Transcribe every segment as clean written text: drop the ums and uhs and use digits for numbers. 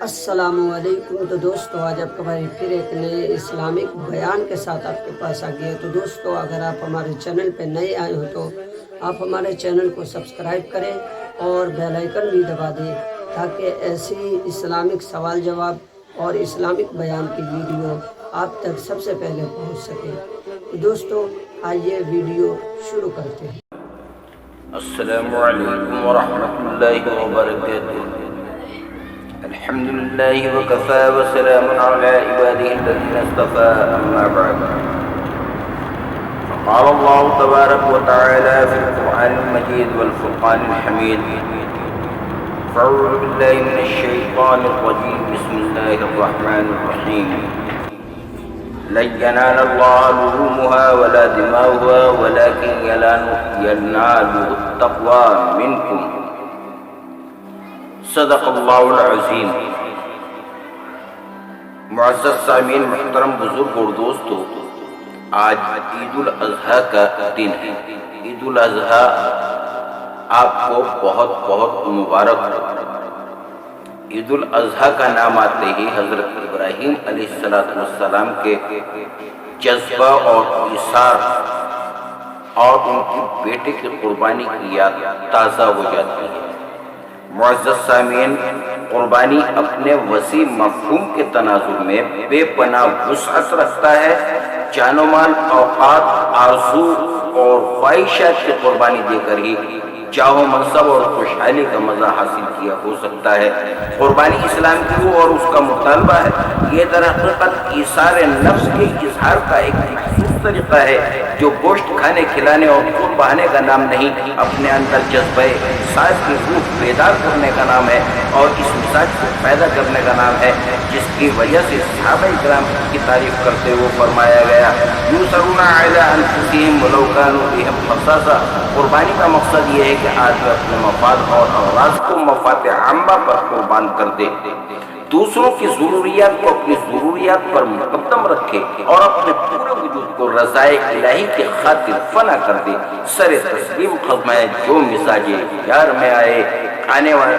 السلام علیکم۔ تو دوستو آج آپ کا بھائی پھر ایک نئے اسلامک بیان کے ساتھ آپ کے پاس آ گیا۔ تو دوستو اگر آپ ہمارے چینل پہ نئے آئے ہو تو آپ ہمارے چینل کو سبسکرائب کریں اور بیل آئیکن بھی دبا دیں تاکہ ایسی اسلامک سوال جواب اور اسلامک بیان کی ویڈیو آپ تک سب سے پہلے پہنچ سکے۔ تو دوستو آئیے ویڈیو شروع کرتے ہیں۔ السلام علیکم ورحمۃ اللہ وبرکاتہ۔ الحمد للہ وکفى وسلام علی عباده الذین اصطفى، اما بعد فقال اللہ تبارک وتعالی فی القرآن المجید والفرقان الحمید، فاعوذ باللہ من الشیطان الرجیم، بسم اللہ الرحمن الرحیم۔ لن ينال الله لحومها ولا دماؤها ولكن يناله التقوى منكم، صدق اللہ العظیم۔ معزز سامعین، محترم بزرگ اور دوستو، آج عید الاضحیٰ کا دن ہے۔ عید الاضحیٰ آپ کو بہت بہت مبارک ہو۔ عید الاضحیٰ کا نام آتے ہی حضرت ابراہیم علیہ السلام کے جذبہ اور ایثار اور ان کی بیٹے کی قربانی کی یاد تازہ ہو جاتی ہے۔ معزز سامعین، قربانی اپنے وسیع مفہوم کے تناظر میں بے پناہ وسعت رکھتا ہے۔ جان و مال، اوقات، آرزو اور خواہشات کی قربانی دے کر ہی جاہ و منصب اور خوشحالی کا مزہ حاصل کیا ہو سکتا ہے۔ قربانی اسلام کی روح اور اس کا مطالبہ ہے۔ یہ در حقیقت ایثار نفس کے اظہار کا ایک مخصوص طریقہ ہے جو گوشت کھانے، کھلانے اور خون بہانے کا نام نہیں، اپنے اندر جذبہ ساز کی روح بیدار کرنے کا نام ہے اور اس مزاج کو پیدا کرنے کا نام ہے، جس کی وجہ سے صحابہ کرام کی تعریف کرتے ہوئے فرمایا گیا، یُؤْثِرُونَ عَلَىٰ أَنفُسِهِمْ وَلَوْ كَانُوا بِهِمْ خَصَاصَةٌ۔ قربانی کا مقصد یہ ہے کہ آدمی اپنے مفاد اور اغراض کو مفاد عامہ پر قربان کر دے، دوسروں کی ضروریات کو اپنی ضروریات پر مقدم رکھے اور اپنے پورے وجود کو رضائے الہی کی خاطر فنا کر دے۔ سر تسلیم قدم ہے جو مزاج یار میں آئے کھانے والے۔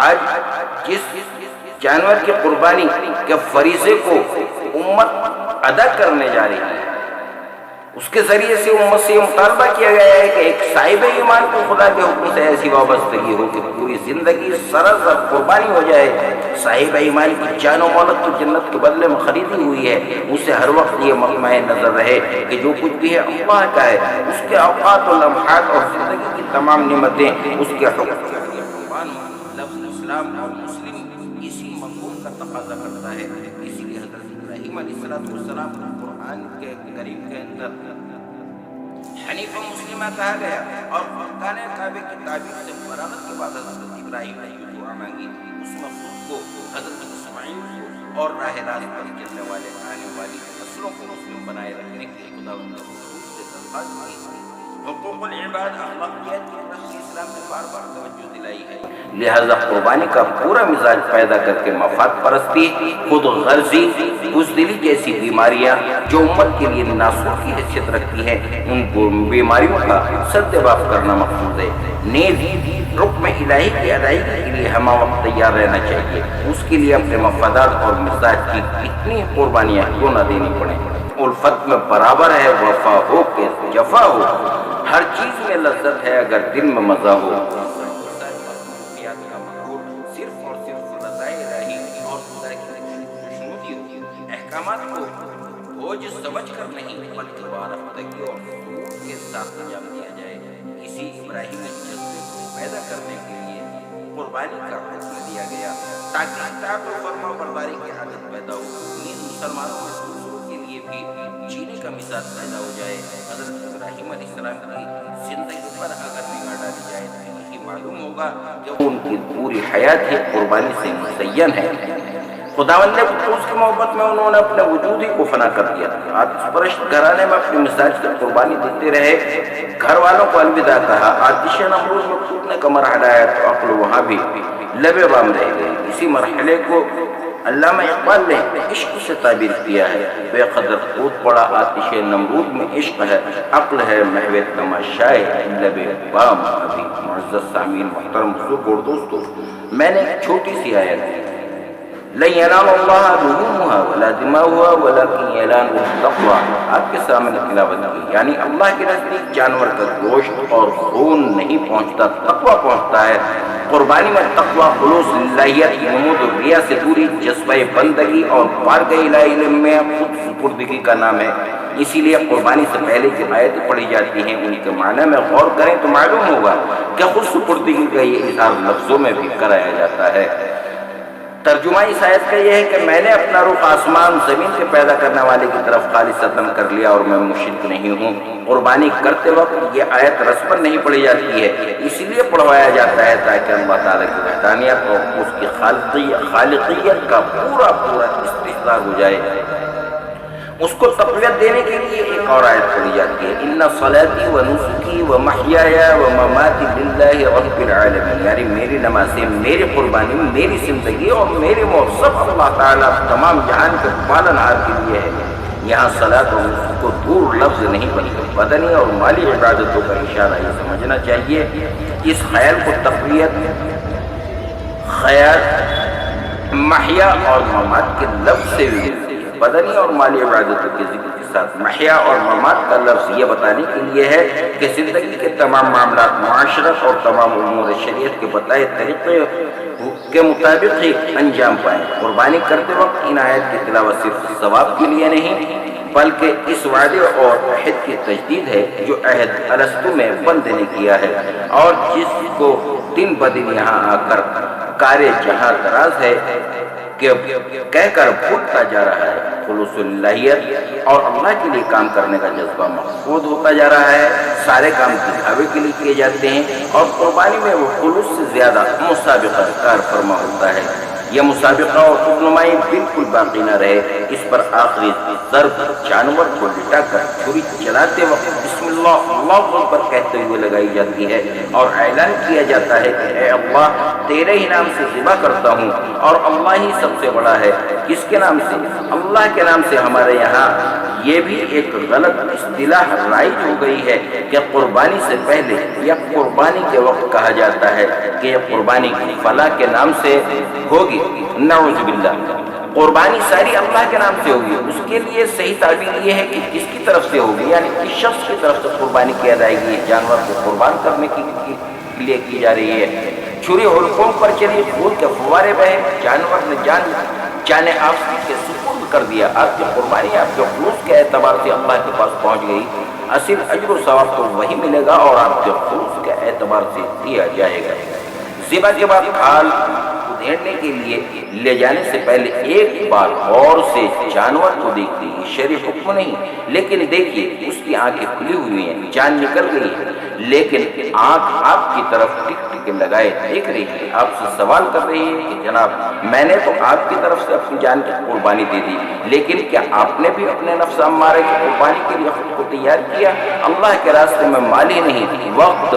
آج جس جانور کی قربانی کے فریضے کو امت ادا کرنے جا رہی ہے، اس کے ذریعے سے امت سے یہ مطالبہ کیا گیا ہے کہ ایک صاحب ایمان کو خدا کے حکم سے ایسی وابستگی ہو کہ پوری زندگی سراسر قربانی ہو جائے۔ صاحب ایمان کی جان و مالت تو جنت کے بدلے میں خریدی ہوئی ہے، اسے ہر وقت یہ مطمع نظر رہے کہ جو کچھ بھی ہے اللہ کا ہے، اس کے اوقات و لمحات اور زندگی کی تمام نعمتیں اس کے حکم سے۔ لفظ اسلام اور مسلم اسی مفہوم کا تقاضا کرتا ہے، اسی لیے حضرت ابراہیم علیہ السلام کو قرآن کے کریم کے اندر حنیف مسلمہ کہا گیا اور فرقان کعبے کی تعبیر سے فراغت کے بعد حضرت ابراہیم نے یہ دعا مانگی۔ اس مفہوم کو حضرت اسماعیل کو اور راہ راست پر چلنے والے آنے والی نسلوں کو مسلم بنائے رکھنے کے لیے خداوند نے حضور سے درخواست کی۔ حقوق العباد، اخلاقیات کی طرف سے اسلام نے بار بار توجہ دلائی ہے، لہذا قربانی کا پورا مزاج پیدا کر کے مفاد پرستی، خود غرضی، بزدلی جیسی بیماریاں جو امت کے لیے ناسور کی حیثیت رکھتی ہیں، ان بیماریوں کا سدباب کرنا مقصود ہے۔ نیز حکم الہی کی ادائیگی کے لیے ہمہ وقت تیار رہنا چاہیے، اس کے لیے اپنے مفادات اور مزاج کی کتنی قربانیاں کیوں نہ دینی پڑیں۔ الفت میں برابر ہے وفا ہو کہ جفا ہو، ہر چیز میں لذت ہے اگر دل میں مزہ ہو۔ صرف اور صرف رضائے الہی اور خدا کی خوشنودی ہو، احکامات کو بوجھ سمجھ کر نہیں بلکہ وارفتگی اور سرور کے ساتھ انجام دیا جائے۔ اسی ابراہیمی جذبے کو پیدا کرنے کے لیے قربانی کا حکم دیا گیا تاکہ اطاعت و فرما برداری کی عادت پیدا ہو، نیز مسلمانوں میں دوسروں کے لیے بھی جینے کا مزاج پیدا ہو جائے۔ حضرت ابراہیم علیہ السلام کی زندگی پر اگر نگاہ ڈالی جائے تو یہی معلوم ہوگا کہ ان کی پوری حیات ہی قربانی سے مزین ہے۔ خداوند نے اس کی محبت میں انہوں نے اپنے وجود ہی کو فنا کر دیا۔ آتش پرست گھرانے میں اپنی مزاج کی قربانی دیتے رہے، گھر والوں کو الوداع کہا، آتش نمرود میں کودنے کا مرحلہ آیا تو عقل وہاں بھی لبے بام رہ گئے۔ اسی مرحلے کو علامہ اقبال نے عشق سے تعبیر کیا ہے، بے قدر خود پڑا آتش نمرود میں عشق ہے، عقل ہے محو تماشائے لب بام ابھی۔ معزز سامعین، محترم بزرگ اور دوستو، میں نے ایک چھوٹی سی آیت لن ينال الله لحومها ولا دماؤها ولكن يناله التقوى. آپ کے سامنے تلاوت کی، یعنی اللہ کے نزدیک جانور کا گوشت اور خون نہیں پہنچتا، تقوی پہنچتا ہے. قربانی میں تقوی، خلوص، للہیت، نمود و ریا سے دوری، جذبہ بندگی اور بارگاہ الہی میں خود سپردگی کا نام ہے. اسی لیے قربانی سے پہلے جو آیتیں پڑھی جاتی ہیں ان کے معنی میں غور کریں تو معلوم ہوگا کہ خود سپردگی کا یہ اظہار لفظوں میں بھی کرایا جاتا ہے. ترجمہ اس آیت کا یہ ہے کہ میں نے اپنا رخ آسمان زمین کے پیدا کرنے والے کی طرف خالصتاً کر لیا اور میں مشرک نہیں ہوں. قربانی کرتے وقت یہ آیت رسماً نہیں پڑھی جاتی ہے، اس لیے پڑھوایا جاتا ہے تاکہ اللہ تعالیٰ کی وحدانیت اور اس کی خالقیت کا پورا استحضار ہو جائے. اس کو تقویت دینے کے لیے ایک اور آیت پڑھی جاتی ہے، ان صلاتی و نسکی و محیای و مماتی للہ رب العالمین، یعنی میری نمازیں، میری قربانی، میری زندگی اور میری موت سب اللہ تعالیٰ تمام جہان کے پالنہار کے لیے ہے. یہاں صلاۃ و نسک کو دور لفظ نہیں بلکہ بدنی اور مالی عبادتوں کا اشارہ یہ سمجھنا چاہیے. اس خیال کو تقویت، خیال، محیا اور ممات کے لفظ سے بھی بدنی اور مالی عبادتوں کے ذکر کے ساتھ محیا اور ممات کا لفظ یہ بتانے کے لیے ہے کہ زندگی کے تمام معاملات معاشرت اور تمام امور شریعت کے بتائے طریقے کے مطابق ہی انجام پائیں. قربانی کرتے وقت ان آیت کی تلاوت صرف ثواب کے لیے نہیں بلکہ اس وعدے اور عہد کی تجدید ہے جو عہد ارسطو میں بندے نے کیا ہے اور جس کو دن بدن یہاں آ کر کار جہاں دراز ہے کہ کہہ کر بھولتا جا رہا ہے. خلوص اللہیت اور اللہ کے لیے کام کرنے کا جذبہ محفوظ ہوتا جا رہا ہے. سارے کام دکھاوے کے لیے کیے جاتے ہیں اور قربانی میں وہ خلوص سے زیادہ مسابقہ کار فرما ہوتا ہے. یہ مسابقہ اور رہنمائی بالکل باقی نہ رہے، اس پر آخری ضرب جانور کو لٹا کر چھری چلاتے وقت بسم اللہ اللہ اکبر کہتے ہوئے لگائی جاتی ہے اور اعلان کیا جاتا ہے کہ اے اللہ تیرے ہی نام سے ذبح کرتا ہوں اور اللہ ہی سب سے بڑا ہے. کس کے نام سے؟ اللہ کے نام سے. ہمارے یہاں یہ بھی ایک غلط اصطلاح رائج ہو گئی ہے کہ قربانی سے پہلے یا قربانی کے وقت کہا جاتا ہے کہ یہ قربانی فلاں کے نام سے ہوگی. نعوذ باللہ، قربانی ساری اللہ کے نام سے ہوگی. اس کے لیے صحیح تعبیر یہ ہے کہ کس کی طرف سے ہوگی، یعنی کس شخص کی طرف سے قربانی کی جائے گی. جانور کو قربان کرنے کے لیے کی جا رہی ہے. چھری حلقوں پر چلی، خون کے فوارے بہے، جانور نے جانے آپ کے سپرد کر دیا. آپ کی قربانی آپ کے خلوص کے اعتبار سے اللہ کے پاس پہنچ گئی. اصل اجر و ثواب تو وہی ملے گا اور آپ کے خلوص کے اعتبار سے دیا جائے گا. ذبح کے بعد کھال ادھیڑنے کے لیے لے جانے سے پہلے ایک بار غور سے جانور کو دیکھ لیجیے. شرعی حکم نہیں، لیکن دیکھیے اس کی آنکھیں کھلی ہوئی ہیں، جان نکل گئی ہے، لیکن آنکھ آپ کی طرف ٹک ٹک لگائے دیکھ رہی ہے. آپ سے سوال کر رہی ہے کہ جناب میں نے تو آپ کی طرف سے اپنی جان کی قربانی دے دی، لیکن کیا آپ نے بھی اپنے نفس امارہ کی قربانی کے لیے خود کو تیار کیا؟ اللہ کے راستے میں مال ہی نہیں تھی، وقت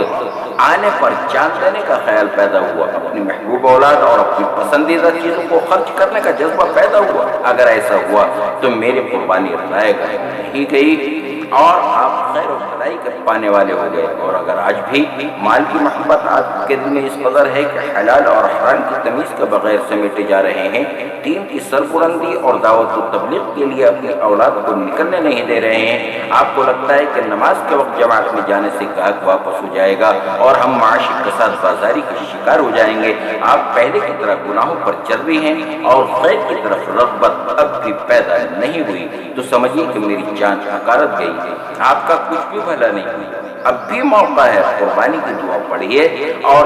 آنے پر جان دینے کا خیال پیدا ہوا، اپنی محبوب اولاد اور اپنی پسندیدہ چیزوں کو خرچ کرنے کا جذبہ پیدا ہوا. اگر ایسا ہوا تو میری قربانی رائے گا نہیں گئی اور آپ خیر و بھلائی کے پانے والے ہو گئے. اور اگر آج بھی مال کی محبت آپ کے دل میں اس قدر ہے کہ حلال اور حرام کی تمیز کے بغیر سمیٹے جا رہے ہیں، دین کی سربلندی اور دعوت و تبلیغ کے لیے اپنی اولاد کو نکلنے نہیں دے رہے ہیں، آپ کو لگتا ہے کہ نماز کے وقت جماعت میں جانے سے گاہک واپس ہو جائے گا اور ہم معاشی کے ساتھ بازاری کے شکار ہو جائیں گے، آپ پہلے کی طرح گناہوں پر چل رہی ہیں اور خیر کی طرف رغبت اب بھی پیدا نہیں ہوئی، تو سمجھیے کہ میری جان حقارت گئی، آپ کا کچھ بھی بھلا نہیں ہوئی. اب بھی موقع ہے، قربانی کی دعا پڑھیے اور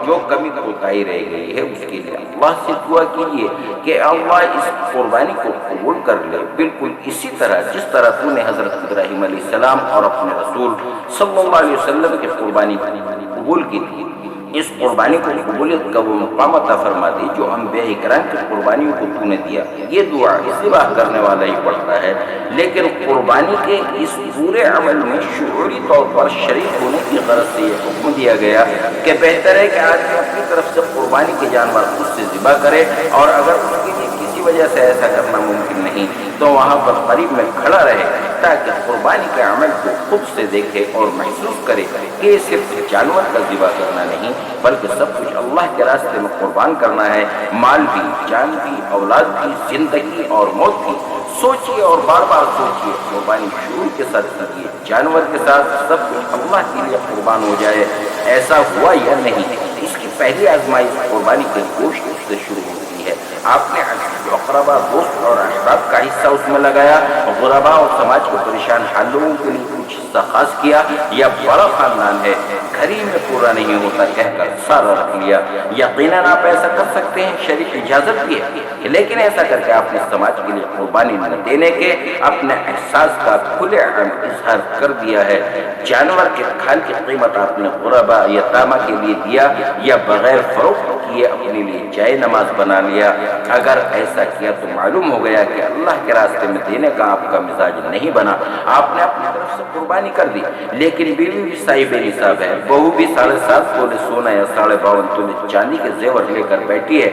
جو کمی کوتاہی رہ گئی ہے اس کے لیے اللہ سے دعا کیجیے کہ اللہ اس قربانی کو قبول کر لے، بالکل اسی طرح جس طرح تو نے حضرت ابراہیم علیہ السلام اور اپنے رسول صلی اللہ علیہ وسلم کی قربانی قبول کی تھی. اس قربانی کو قبولیت کا وہ مقام عطا فرما دی جو انبیاء کرام کی قربانیوں کو تو نے دیا. یہ دعا ذبح کرنے والا ہی پڑھتا ہے، لیکن قربانی کے اس پورے عمل میں شعوری طور پر شریک ہونے کی غرض سے یہ حکم دیا گیا کہ بہتر ہے کہ آدمی اپنی طرف سے قربانی کے جانور خود سے ذبح کرے، اور اگر اس کے لیے کسی وجہ سے ایسا کرنا ممکن نہیں تو وہاں پر قریب میں کھڑا رہے تاکہ قربانی کے عمل کو خود سے دیکھے اور محسوس کرے کہ یہ صرف جانور کا ذبح کرنا نہیں بلکہ سب کچھ اللہ کے راستے میں قربان کرنا ہے، مال بھی، جان بھی، اولاد بھی، زندگی اور موت بھی۔ سوچئے اور بار بار سوچئے، قربانی شعور کے ساتھ کیجیے، جانور کے ساتھ سب کچھ اللہ کے لیے قربان ہو جائے۔ ایسا ہوا یا نہیں؟ اس کی پہلی آزمائش قربانی کے گوشت سے شروع ہوتی ہے۔ آپ نے اقربا، دوست اور احباب کا حصہ اس میں لگایا، غربا اور سماج کے پریشان حال لوگوں کے لیے کچھ حصہ خاص کیا، یا بڑا خاندان ہے گھر ہی میں پورا نہیں ہوتا کہہ کر سارا رکھ لیا۔ یقیناً آپ ایسا کر سکتے ہیں، شریعت اجازت بھی ہے، لیکن ایسا کر کے آپ نے سماج کے لیے قربانی نہ دینے کے اپنے احساس کا کھلے عام اظہار کر دیا ہے۔ جانور کے کھال کی قیمت آپ نے غربا، یتامہ کے لیے دیا یا بغیر فروخت کیے اپنے لیے جائے نماز بنا لیا۔ اگر ایسا کیا تو معلوم ہو گیا کہ اللہ کے راستے میں دینے کا آپ کا مزاج نہیں بنا۔ آپ نے اپنی طرف سے قربانی کر دی، لیکن بیوی بھی صاحب نصاب ہے، بہو بھی 7.5 تولے سونا یا 52.5 تولے چاندی کے زیور لے کر بیٹھی ہے،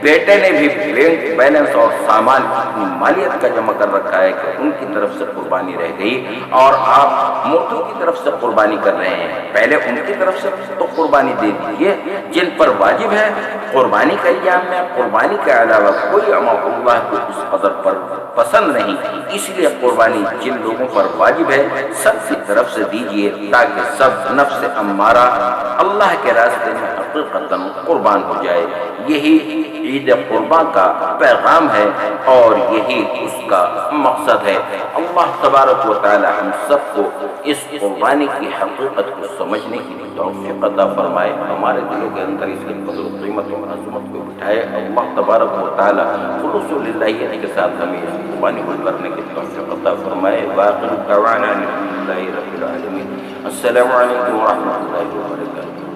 بیٹے نے بھی بینک بیلنس اور سامان کی مالیت کا جمع کر رکھا ہے کہ ان کی طرف سے قربانی رہ گئی، اور آپ مردوں کی طرف سے قربانی کر رہے ہیں۔ پہلے ان کی طرف سے تو قربانی دے دیجیے جن پر واجب ہے۔ قربانی کے ایام میں قربانی کے علاوہ کوئی عمل اللہ کو اس قدر پر پسند نہیں، اس لیے قربانی جن لوگوں پر واجب ہے سب کی طرف سے دیجیے تاکہ سب نفس امارہ اللہ کے راستے میں حقیقتاً قربان ہو جائے۔ یہی عید قربان کا پیغام ہے اور یہی اس کا مقصد ہے۔ اللہ تبارک و تعالی ہم سب کو اس قربانی کی حقیقت کو سمجھنے کی توفیق عطا فرمائے، ہمارے دلوں کے اندر اس کی قدر و قیمت اور عظمت کو بٹھائے۔ اللہ تبارک و تعالی خلوص للہیت کے ساتھ ہمیں اس قربانی کو کرنے کی توفیق عطا فرمائے۔ وآخر دعوانا الحمد للہ رب العالمین۔ السلام علیکم ورحمۃ اللہ وبرکاتہ۔